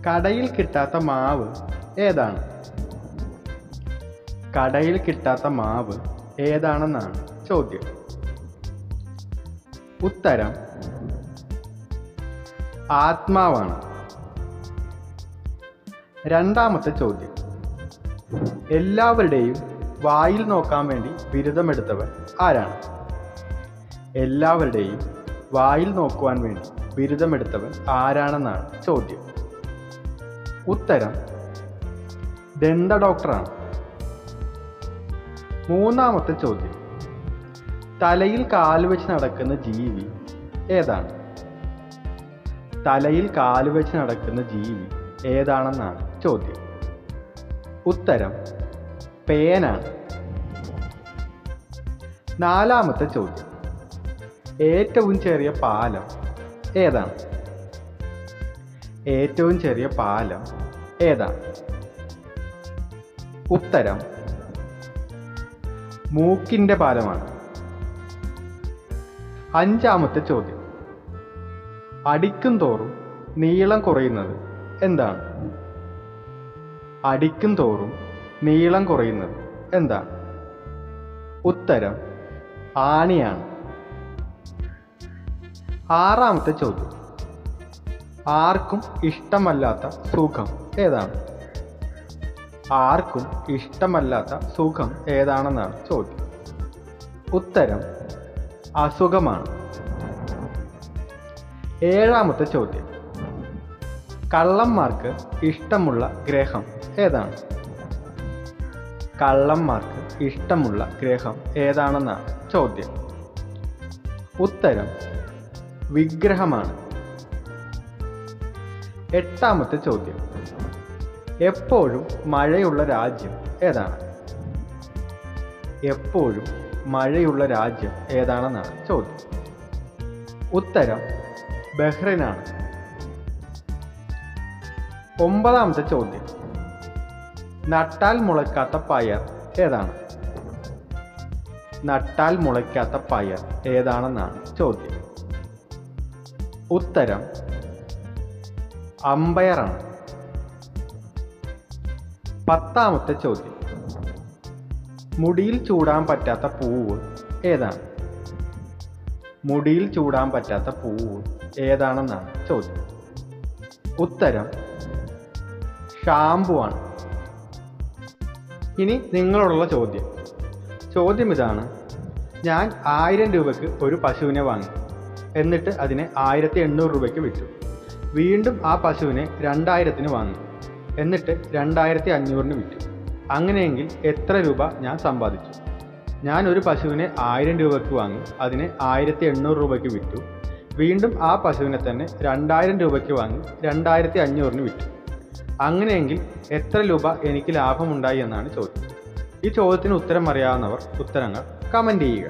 കടയിൽ കിട്ടാത്ത മാവ് ഏതാണ്? കടയിൽ കിട്ടാത്ത മാവ് ഏതാണെന്നാണ് ചോദ്യം. ഉത്തരം ആത്മാവാണ്. രണ്ടാമത്തെ ചോദ്യം. എല്ലാവരുടെയും വായിൽ നോക്കാൻ വേണ്ടി ബിരുദമെടുത്തവൻ ആരാണ്? എല്ലാവരുടെയും വായിൽ നോക്കുവാൻ വേണ്ടി ബിരുദമെടുത്തവൻ ആരാണെന്നാണ് ചോദ്യം. ഉത്തരം ദന്ത ഡോക്ടറാണ്. മൂന്നാമത്തെ ചോദ്യം. തലയിൽ കാല് വെച്ച് നടക്കുന്ന ജീവി ഏതാണ്? തലയിൽ കാല് വെച്ച് നടക്കുന്ന ജീവി ഏതാണെന്നാണ് ചോദ്യം. ഉത്തരം പേനാണ്. നാലാമത്തെ ചോദ്യം. ഏറ്റവും ചെറിയ പാലം ഏതാണ്? ഏറ്റവും ചെറിയ പാലം ഏതാണ്? ഉത്തരം മൂക്കിൻ്റെ പാലമാണ്. അഞ്ചാമത്തെ ചോദ്യം. അടിക്കും തോറും നീളം കുറയുന്നത് എന്താണ്? അടിക്കും തോറും നീളം കുറയുന്നത് എന്താണ്? ഉത്തരം ആണിയാണ്. ആറാമത്തെ ചോദ്യം. ആർക്കും ഇഷ്ടമല്ലാത്ത സുഖം ഏതാണ്? ആർക്കും ഇഷ്ടമല്ലാത്ത സുഖം ഏതാണെന്നാണ് ചോദ്യം. ഉത്തരം അസുഖമാണ്. ഏഴാമത്തെ ചോദ്യം. കള്ളന്മാർക്ക് ഇഷ്ടമുള്ള ഗ്രഹം ഏതാണ്? കള്ളന്മാർക്ക് ഇഷ്ടമുള്ള ഗ്രഹം ഏതാണെന്നാണ് ചോദ്യം. ഉത്തരം വിഗ്രഹമാണ്. എട്ടാമത്തെ ചോദ്യം. എപ്പോഴും മഴയുള്ള രാജ്യം ഏതാണ്? എപ്പോഴും മഴയുള്ള രാജ്യം ഏതാണെന്നാണ് ചോദ്യം. ഉത്തരം ബഹ്റൈനാണ്. ഒമ്പതാമത്തെ ചോദ്യം. നട്ടാൽ മുളയ്ക്കാത്ത പയർ ഏതാണ്? നട്ടാൽ മുളയ്ക്കാത്ത പയർ ഏതാണെന്നാണ് ചോദ്യം. ഉത്തരം അമ്പയറാണ്. പത്താമത്തെ ചോദ്യം. മുടിയിൽ ചൂടാൻ പറ്റാത്ത പൂവ് ഏതാണ്? മുടിയിൽ ചൂടാൻ പറ്റാത്ത പൂവ് ഏതാണെന്നാണ് ചോദ്യം. ഉത്തരം ഷാമ്പു ആണ്. ഇനി നിങ്ങളോടുള്ള ചോദ്യം ഇതാണ്. ഞാൻ 1000 രൂപയ്ക്ക് ഒരു പശുവിനെ വാങ്ങി, എന്നിട്ട് അതിനെ 1800 രൂപയ്ക്ക് വിറ്റു. വീണ്ടും ആ പശുവിനെ 2000-ന് വാങ്ങി, എന്നിട്ട് 2500-ന് വിറ്റു. അങ്ങനെയെങ്കിൽ എത്ര രൂപ ഞാൻ സമ്പാദിച്ചു? ഞാൻ ഒരു പശുവിനെ 1000 രൂപയ്ക്ക് വാങ്ങി, അതിനെ 1800 രൂപയ്ക്ക് വിറ്റു. വീണ്ടും ആ പശുവിനെ തന്നെ 2000 രൂപയ്ക്ക് വാങ്ങി 2500-ന് വിറ്റു. അങ്ങനെയെങ്കിൽ എത്ര രൂപ എനിക്ക് ലാഭമുണ്ടായി എന്നാണ് ചോദ്യം. ഈ ചോദ്യത്തിന് ഉത്തരം അറിയാവുന്നവർ ഉത്തരങ്ങൾ കമൻറ്റ് ചെയ്യുക.